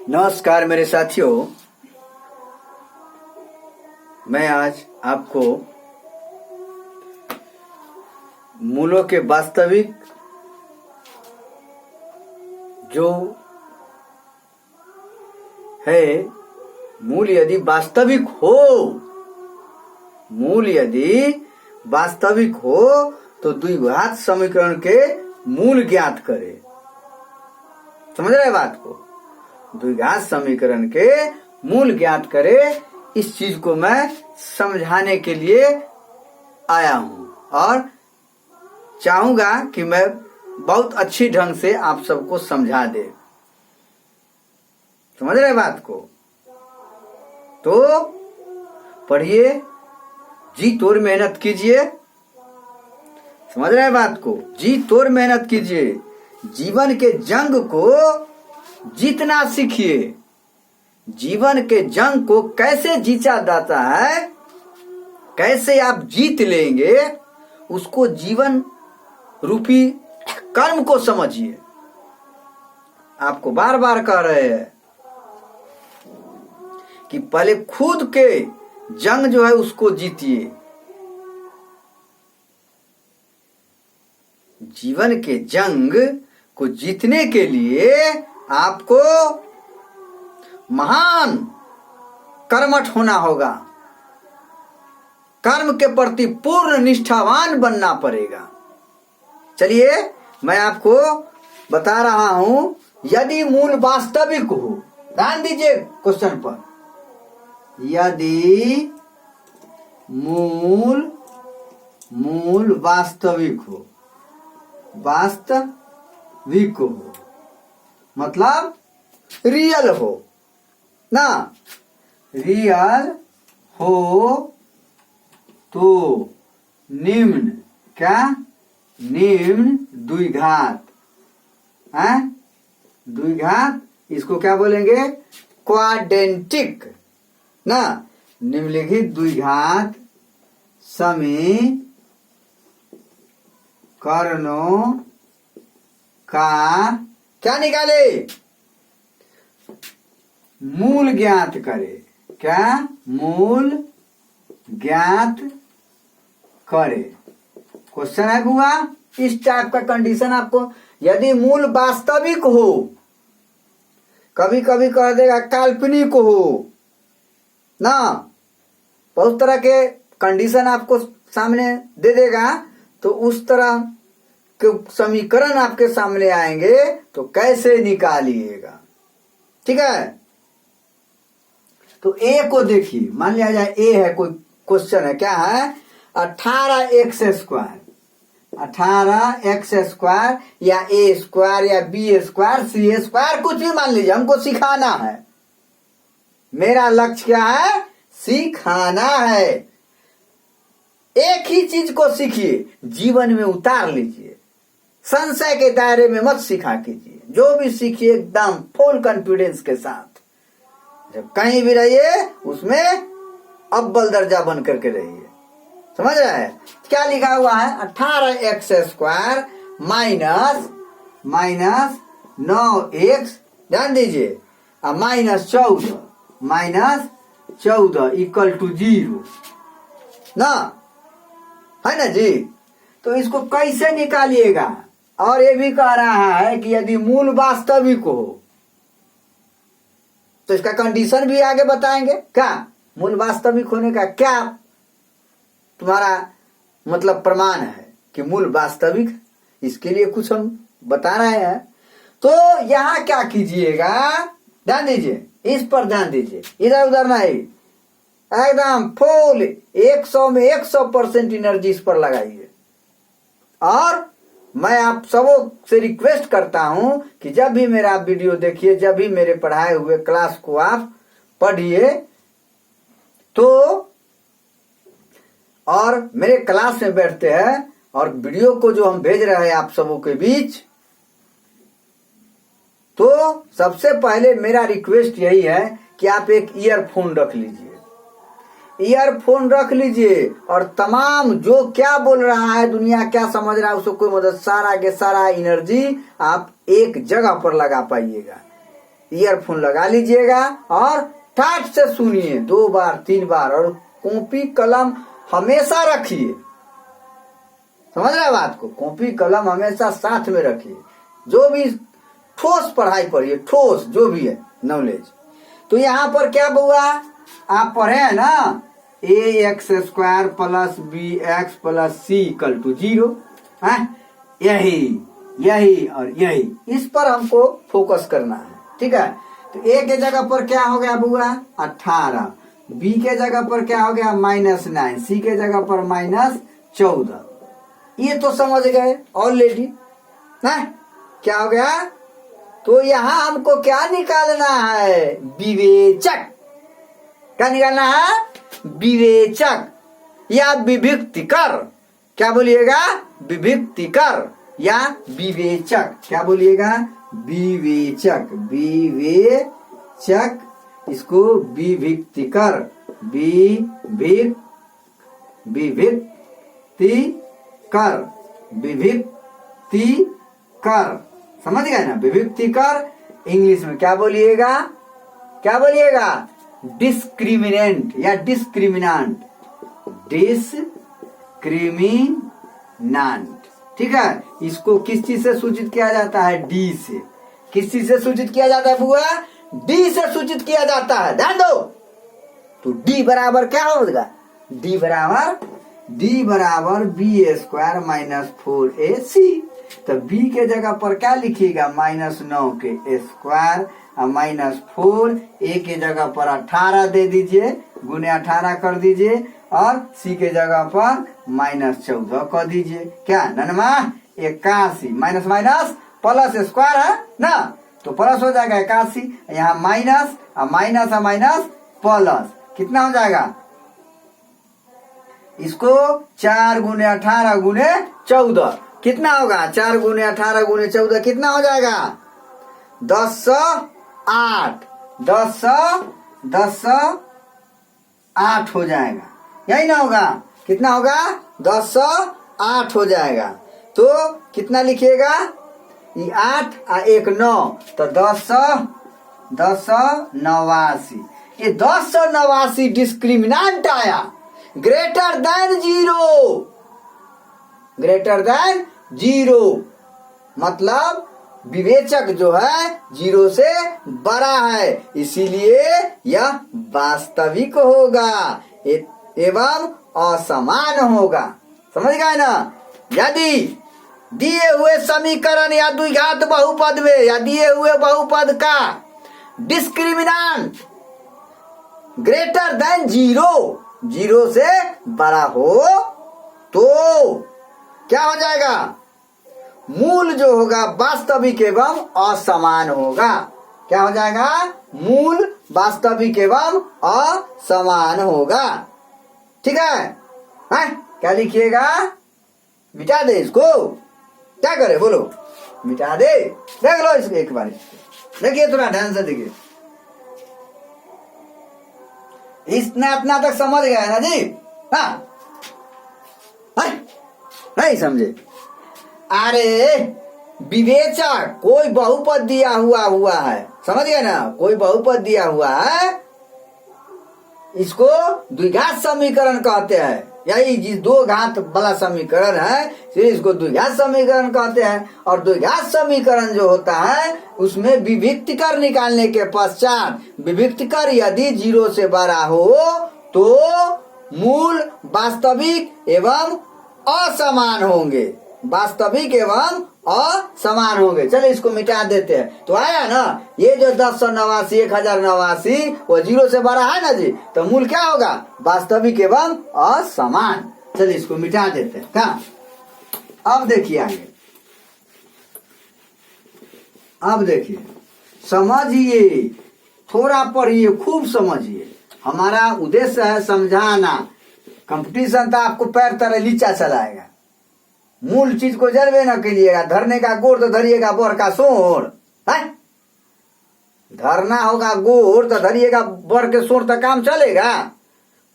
नमस्कार मेरे साथियों, मैं आज आपको मूलों के वास्तविक जो है मूल यदि वास्तविक हो तो द्विघात समीकरण के मूल ज्ञात करे। समझ रहे बात को? द्विघात समीकरण के मूल ज्ञात करे। इस चीज को मैं समझाने के लिए आया हूं और चाहूंगा कि मैं बहुत अच्छी ढंग से आप सबको समझा दे। समझ रहे बात को? तो पढ़िए, जी तोड़ मेहनत कीजिए। समझ रहे बात को? जी तोड़ मेहनत कीजिए। जीवन के जंग को जीतना सीखिए। जीवन के जंग को कैसे जीता जाता है, कैसे आप जीत लेंगे, उसको जीवन रूपी कर्म को समझिए। आपको बार बार कह रहे हैं कि पहले खुद के जंग जो है उसको जीतिए। जीवन के जंग को जीतने के लिए आपको महान कर्मठ होना होगा। कर्म के प्रति पूर्ण निष्ठावान बनना पड़ेगा। चलिए मैं आपको बता रहा हूं, यदि मूल वास्तविक हो, ध्यान दीजिए क्वेश्चन पर, यदि मूल वास्तविक हो, मतलब रियल हो ना, रियल हो तो निम्न द्विघात है। द्विघात इसको क्या बोलेंगे? क्वाड्रेंटिक ना। निम्नलिखित द्विघात समीकरणों का क्या निकाले? मूल ज्ञात करे। क्या? मूल ज्ञात करे। क्वेश्चन है हुआ इस टाइप का कंडीशन आपको, यदि मूल वास्तविक हो, कभी कभी कह देगा काल्पनिक हो ना, बहुत तरह के कंडीशन आपको सामने दे देगा। तो उस तरह के समीकरण आपके सामने आएंगे तो कैसे निकालिएगा? ठीक है। तो ए को देखिए, मान लिया जाए ए है, कोई क्वेश्चन है, क्या है? 18x स्क्वायर या ए स्क्वायर या बी स्क्वायर सी स्क्वायर, कुछ भी मान लीजिए, हमको सिखाना है। मेरा लक्ष्य क्या है? सिखाना है। एक ही चीज को सीखिए, जीवन में उतार लीजिए। संशय के दायरे में मत सीखा कीजिए। जो भी सीखिए एकदम फुल कॉन्फिडेंस के साथ। जब कहीं भी रहिए उसमें अव्वल दर्जा बन करके रहिए। समझ रहे हैं? क्या लिखा हुआ है? 18x स्क्वायर माइनस 9x, ध्यान दीजिए, माइनस 14 इक्वल टू 0 ना, है ना जी? तो इसको कैसे निकालिएगा? और ये भी कह रहा है कि यदि मूल वास्तविक हो, तो इसका कंडीशन भी आगे बताएंगे। क्या मूल वास्तविक होने का क्या तुम्हारा मतलब प्रमाण है कि मूल वास्तविक? इसके लिए कुछ हम बता रहे हैं। तो यहां क्या कीजिएगा, ध्यान दीजिए, इस पर ध्यान दीजिए, इधर उधर नहीं, एकदम फुल 100 में 100% एनर्जी इस पर लगाइए। और मैं आप सबों से रिक्वेस्ट करता हूं कि जब भी मेरा आप वीडियो देखिए, जब भी मेरे पढ़ाए हुए क्लास को आप पढ़िए, तो और मेरे क्लास में बैठते हैं और वीडियो को जो हम भेज रहे हैं आप सबों के बीच, तो सबसे पहले मेरा रिक्वेस्ट यही है कि आप एक ईयरफोन रख लीजिए। ईयरफोन रख लीजिए और तमाम जो क्या बोल रहा है, दुनिया क्या समझ रहा है, उसको कोई मदद, सारा के सारा एनर्जी आप एक जगह पर लगा पाइएगा। ईयरफोन लगा लीजिएगा और ठाठ से सुनिए 2 बार 3 बार, और कॉपी कलम हमेशा रखिए। समझ रहे बात को? कॉपी कलम हमेशा साथ में रखिए। जो भी ठोस पढ़ाई पढ़िए, ठोस जो भी है नॉलेज। तो यहाँ पर क्या हुआ, आप पढ़े हैं ना, ax² + bx + c = 0 है। यही और यही, इस पर हमको फोकस करना है। ठीक है, तो a के जगह पर क्या हो गया बुआ 18, b के जगह पर क्या हो गया -9, c के जगह पर -14। ये तो समझ गए ऑलरेडी है क्या हो गया। तो यहां हमको क्या निकालना है, विवेचक। क्या निकालना है, विवेचक या विभक्तिकर। क्या बोलिएगा, विभक्तिकर या विवेचक। क्या बोलिएगा, विवेचक। विवेचक, इसको विभक्तिकर, विभक्तिकर, विभक्तिकर। समझ गए ना, विभक्तिकर। इंग्लिश में क्या बोलिएगा, क्या बोलिएगा, डिस्क्रिमिनेंट या डिस्क्रिमिनांट, डिस्क्रिमिनांट। ठीक है, इसको किस चीज से सूचित किया जाता है, डी से। किस चीज से सूचित किया जाता है बुआ, डी से सूचित किया जाता है, ध्यान दो। तो डी बराबर क्या होगा, डी बराबर b² - 4ac। तो b के जगह पर क्या लिखिएगा, -9 के स्क्वायर और -4, a के जगह पर 18 दे दीजिए, गुने 18 कर दीजिए, और c के जगह पर -14 कर दीजिए। क्या 81, माइनस माइनस प्लस स्क्वायर है ना, तो प्लस हो जाएगा 81, यहाँ माइनस और माइनस और माइनस प्लस, कितना हो जाएगा, इसको 4 गुने 18 गुने 14 कितना होगा, 4 गुने 18 गुने 14 कितना हो जाएगा, 1008 1008 हो जाएगा, यही ना होगा, कितना होगा 1008 हो जाएगा। तो कितना लिखिएगा, ये 8 और 1 9, तो 1089। ये 1089 डिस्क्रिमिनांट आया, ग्रेटर देन 0, ग्रेटर देन 0, मतलब विवेचक जो है 0 से बड़ा है, इसीलिए यह वास्तविक होगा एवं असमान होगा। समझ गए ना। यदि दिए हुए समीकरण या द्विघात बहुपद में या दिए हुए बहुपद का डिस्क्रिमिनांट ग्रेटर देन 0 से बड़ा हो तो क्या हो जाएगा, मूल जो होगा वास्तविक एवं असमान होगा। क्या हो जाएगा, मूल वास्तविक एवं असमान होगा। ठीक है, क्या लिखिएगा, मिटा दे इसको, क्या करे बोलो, मिटा दे, देख लो इसको एक बार, देखिए थोड़ा ध्यान से देखिए, इतना तक समझ गया है ना जी। हाँ नहीं समझे, अरे विवेचक कोई बहुपद दिया हुआ है, समझ गए ना, कोई बहुपद दिया हुआ है, इसको द्विघात समीकरण कहते हैं, यही जिस 2 घात वाला समीकरण है इसको द्विघात समीकरण कहते हैं। और द्विघात समीकरण जो होता है उसमें विभक्तिकर निकालने के पश्चात, विभक्तिकर यदि 0 से बड़ा हो तो मूल वास्तविक एवं असमान होंगे, वास्तविक एवं असमान होंगे। चलिए इसको मिटा देते हैं। तो आया ना, ये जो 1089 1089 वो 0 से बड़ा है ना जी, तो मूल क्या होगा, वास्तविक एवं असमान। चलिए इसको मिटा देते हैं। कहा, अब देखिए आगे, अब देखिए, समझिए, थोड़ा पढ़िए, खूब समझिए, हमारा उद्देश्य है समझाना। कंपटीशन तो आपको पैर तरह लीचा चलाएगा, मूल चीज को जरबे न करिएगा, धरने का गोर तो धरिएगा बोर का सोर है, धरना होगा गोर तो धरिएगा बोर के सोर तक काम चलेगा,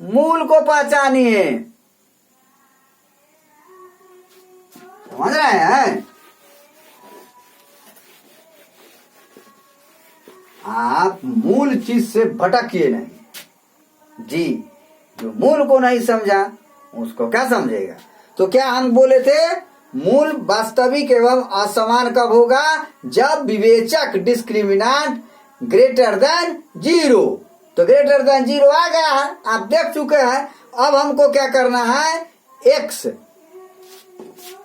मूल को पहचानिए। समझ रहे हैं, आप मूल चीज से भटकिए नहीं जी। जो मूल को नहीं समझा उसको क्या समझेगा। तो क्या हम बोले थे, मूल वास्तविक एवं असमान कब होगा, जब विवेचक डिस्क्रिमिनांट ग्रेटर देन 0। तो ग्रेटर देन 0 आ गया है, आप देख चुके हैं। अब हमको क्या करना है, x,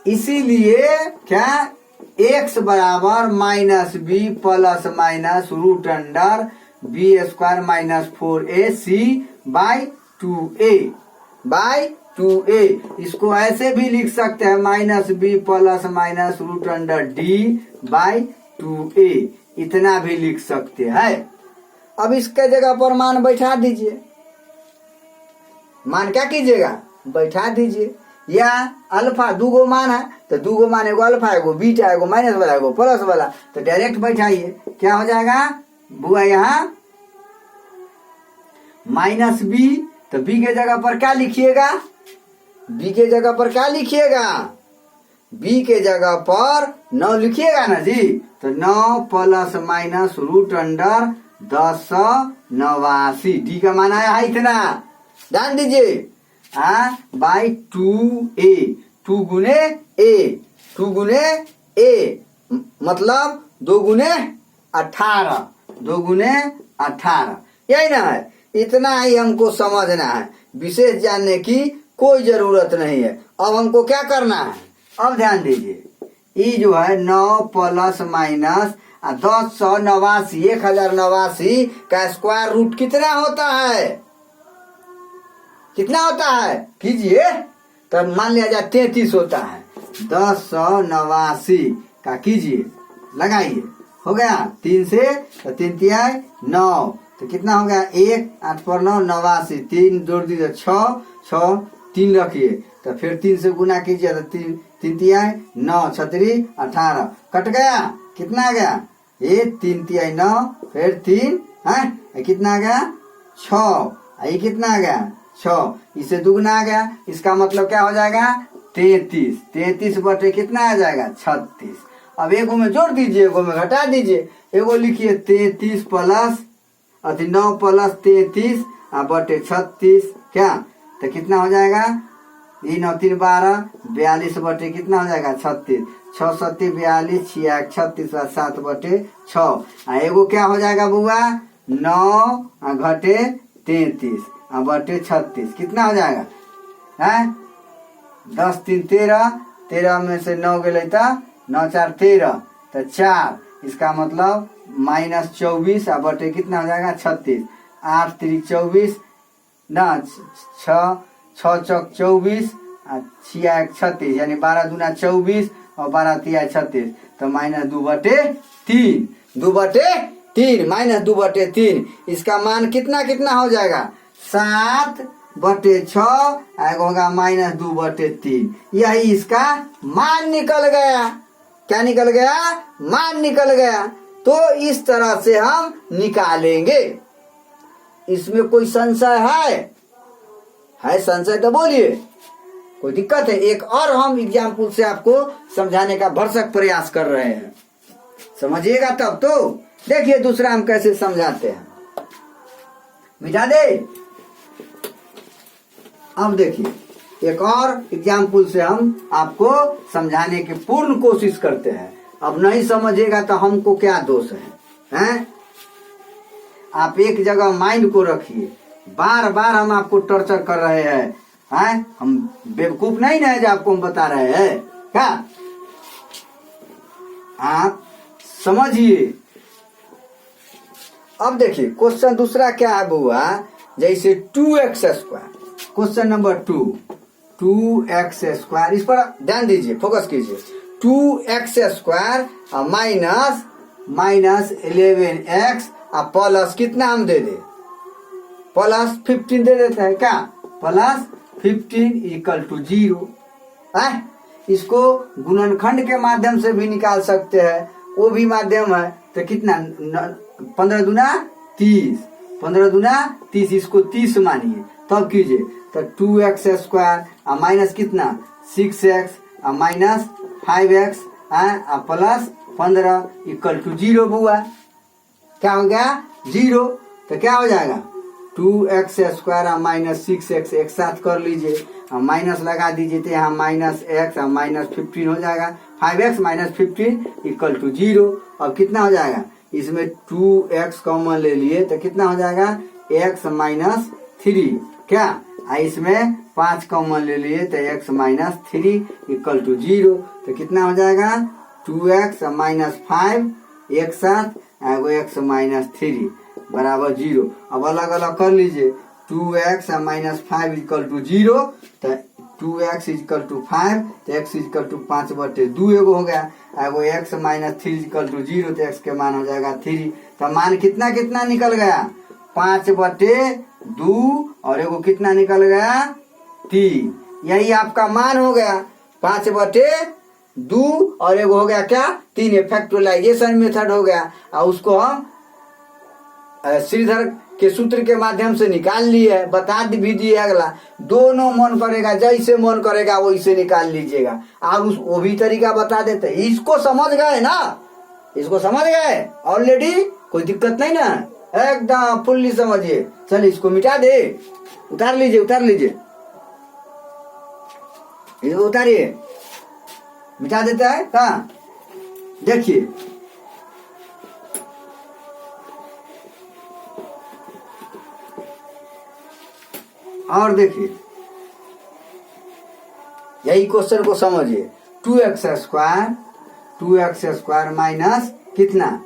इसीलिए क्या x बराबर -b plus minus root under b² minus 4ac by 2a। इसको ऐसे भी लिख सकते हैं -b plus minus root under d by 2a, इतना भी लिख सकते हैं। अब इसके जगह पर मान बैठा दीजिए। मान क्या कीजिएगा, बैठा दीजिए। या अल्फा दूगो मान है तो दूगो मान, एगो अल्फा एगो बीटा, एगो माइनस वाला एगो प्लस वाला, तो डायरेक्ट बैठाइए। क्या हो जाएगा बुआ, यहाँ -b, तो b के जगह पर क्या लिखिएगा, b के जगह पर क्या लिखिएगा, b के जगह पर 9 लिखिएगा ना जी। तो 9 plus minus root under 1089, D का मान आया है इतना, ध्यान दीजिए। बाई 2a, 2 गुने a, 2 गुने a मतलब 2 गुने 18, 2 गुने 18, यही ना है। इतना ही हमको समझना है, विशेष जानने की कोई जरूरत नहीं है। अब हमको क्या करना है, अब ध्यान दीजिए। ये जो है 9 प्लस माइनस 1089, 1089 का स्क्वायर रूट कितना होता है, कितना होता है कीजिए। तो मान लिया जाए 33 होता है। 1089 का कीजिए, लगाइए, हो गया 3 से, तो 3 तिहाई 9, तो कितना हो गया 1, 8 पर 9, 89, 3 जोड़ दीजिए 6, 6 3 रखिए, तो फिर 3 से गुना कीजिए, तो 3 तिहाई 9, 6 18, कट गया, कितना आ गया, ये 3 तिहाई 9, फिर 3 है, कितना आ गया 6, ये कितना आ गया 6, इससे दुगना आ गया। इसका मतलब क्या हो जाएगा 33, 33 बटे कितना आ जाएगा 36। अब एगो में जोड़ दीजिए, एगो में घटा दीजिए। एगो लिखिए 33 प्लस 9 प्लस 33 बटे 36, क्या, तो कितना हो जाएगा, ये 9 3 12, 42 बटे कितना हो जाएगा 36, 6 7 42, 6 36 7 बटे 6। एगो क्या हो जाएगा बुआ 9 घटे 33 बटे 36, कितना हो जाएगा है 10 3 13, 13 में से 9 गए तो 9 4 13, तो 4, इसका मतलब -24 बटे कितना हो जाएगा 36, 8 3 24 ना 6 6 चौक 24, 6 1 36, यानी 12 दूना 24 और 12 तिया 36, तो -2 बटे 3, 2 बटे 3 -2 बटे 3। इसका मान कितना कितना हो जाएगा 7 बटे 6, होगा -2 बटे 3। यही इसका मान निकल गया। क्या निकल गया, मान निकल गया। तो इस तरह से हम निकालेंगे। इसमें कोई संशय है संशय तो बोलिए, कोई दिक्कत है। एक और हम एग्जाम्पल से आपको समझाने का भरसक प्रयास कर रहे हैं, समझिएगा तब तो। देखिए दूसरा हम कैसे समझाते हैं, मिटा दे। अब देखिए एक और एग्जाम्पल से हम आपको समझाने की पूर्ण कोशिश करते हैं। अब नहीं समझेगा तो हमको क्या दोष है? आप एक जगह माइंड को रखिए। बार बार हम आपको टॉर्चर कर रहे हैं, हम बेवकूफ नहीं ना है जो आपको हम बता रहे हैं। क्या आप समझिए। अब देखिए क्वेश्चन दूसरा क्या है बुआ, जैसे 2x², क्वेश्चन नंबर 2x², इस पर ध्यान दीजिए, फोकस कीजिए। 2x² माइनस 11x प्लस कितना हम दे दे, प्लस 15 दे देते हैं क्या, प्लस 15 = 0। इसको गुणनखंड के माध्यम से भी निकाल सकते हैं, वो भी माध्यम है। तो कितना 15 दूना 30, 15 दूना 30, इसको 30 मानिए तब कीजिए। तो 2x² माइनस कितना 6x माइनस 5x प्लस 15 = 0 बुआ। क्या हो गया 0। तो क्या हो जाएगा 2x² और -6x एक साथ कर लीजिए और माइनस लगा दीजिए तो यहाँ -x और -15 हो जाएगा। 5x - 15 = 0। अब कितना हो जाएगा इसमें 2x कॉमन ले लिए तो कितना हो जाएगा x - 3 क्या इसमें 5 कॉमन ले लिए तो x - 3 = 0। तो कितना हो जाएगा 2x - 5 एक साथ x - 3 बराबर 0। अब अलग अलग कर लीजिए 2x - 5 = 0 तो 2x = 5 तो x = 5/2 एगो हो गया। एगो x - 3 = 0 तो x के मान हो जाएगा 3। तो मान कितना कितना निकल गया 5/2 और एगो कितना निकल गया 3। यही आपका मान हो गया 5/2 और एगो हो गया क्या 3। फैक्टराइजेशन मेथड हो गया और उसको हम श्रीधर के सूत्र के माध्यम से निकाल लिए, बता भी दिए। अगला दोनों मन करेगा जैसे मन करेगा वैसे निकाल लीजिएगा। आप वो भी तरीका बता देते। इसको समझ गए ना, इसको समझ गए ऑलरेडी, कोई दिक्कत नहीं ना, एकदम फुल्ली समझिए। चलिए इसको मिटा दे, उतार लीजिए उतार लीजिए, इसको उतारिए, मिटा देता है कहाँ देखिए। और देखिए यही क्वेश्चन को समझिए 2x² माइनस कितना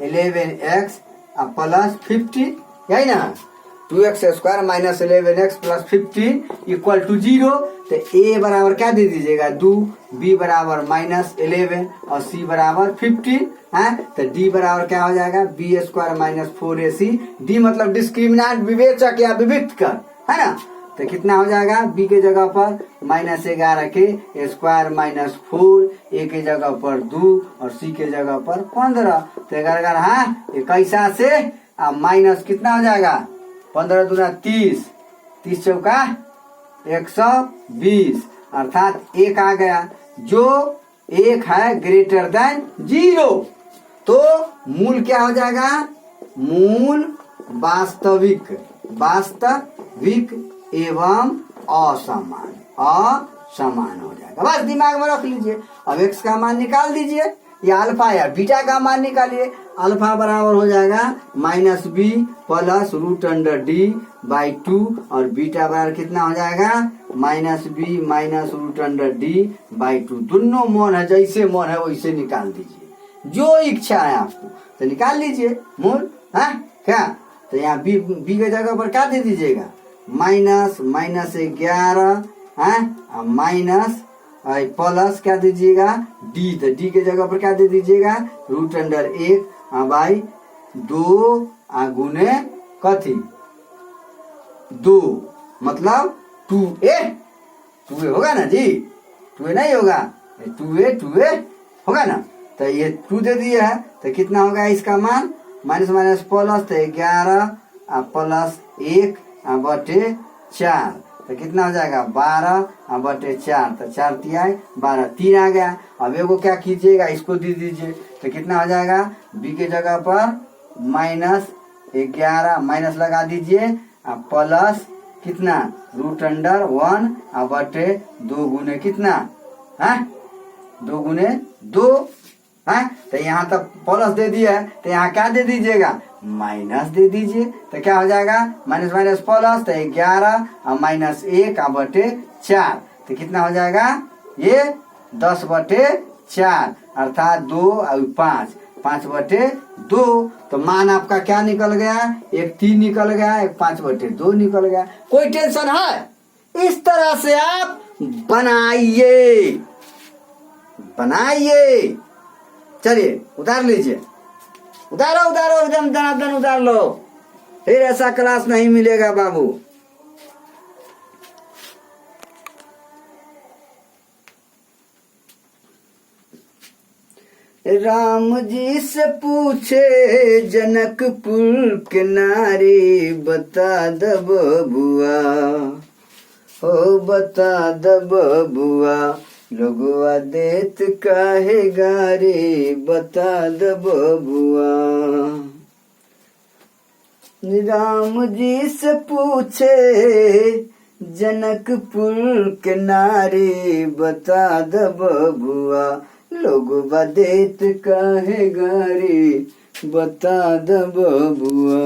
11x प्लस 15 यही ना 2x² माइनस 11x प्लस 15 = 0। तो a बराबर क्या दे दीजिएगा 2, b बराबर -11 और c बराबर 15 है। तो d बराबर क्या हो जाएगा b² - 4ac। d मतलब डिस्क्रिमिनेंट विवेचक या विविक्तकर है ना। तो कितना हो जाएगा b के जगह पर -11 के स्क्वायर -4, a के जगह पर 2 और c के जगह पर 15। तो 11 हाँ 21 से माइनस कितना हो जाएगा 15 दूना 30, 30 चौका 120 अर्थात 1 आ गया जो 1 है ग्रेटर देन 0। तो मूल क्या हो जाएगा मूल वास्तविक एवं असमान हो जाएगा। बस दिमाग में रख लीजिए। अब x का मान निकाल दीजिए या अल्फा या बीटा का मान निकालिए। अल्फा बराबर हो जाएगा -b प्लस √d/2 और बीटा बराबर कितना हो जाएगा -b माइनस √d/2। दोनों मन है जैसे मन है वैसे निकाल दीजिए, जो इच्छा है आपको तो निकाल लीजिए मूल है क्या। तो यहाँ b के जगह पर क्या दे दीजिएगा -11 है माइनस प्लस क्या दीजिएगा d। तो d के जगह पर क्या दे दीजिएगा √1/2 गुने कथी 2 मतलब 2a होगा ना जी, 2a नहीं होगा 2a होगा ना। तो ये 2 दे दिया है तो कितना होगा इसका मान माइनस माइनस प्लस तो 11 प्लस 1/4 तो कितना हो जाएगा 12/4। तो 4 तिहाई 12 3 आ गया। अब एगो क्या कीजिएगा इसको दे दीजिए तो कितना हो जाएगा b के जगह पर -11 माइनस लगा दीजिए प्लस कितना √1/2 गुने कितना है 2 गुने 2 है। तो यहाँ तक प्लस दे दिया है तो यहाँ क्या दे दीजिएगा माइनस दे दीजिए। तो क्या हो जाएगा माइनस माइनस प्लस तो 11 और -1/4 तो कितना हो जाएगा ये 10/4 अर्थात 2 और 5/2। तो मान आपका क्या निकल गया एक 3 निकल गया एक 5/2 निकल गया। कोई टेंशन है, इस तरह से आप बनाइए। चलिए उतार लीजिए, उतारो एकदम दनादन उतार लो, फिर ऐसा क्लास नहीं मिलेगा बाबू। राम जी से पूछे जनकपुर के नारी बता द बबुआ हो बता द बबुआ लोगवा देत काहे गारी बता द बबुआ। राम जी से पूछे जनकपुर के नारी, बता द बबुआ लोग बदेत काहे गारी, बता द बबुआ।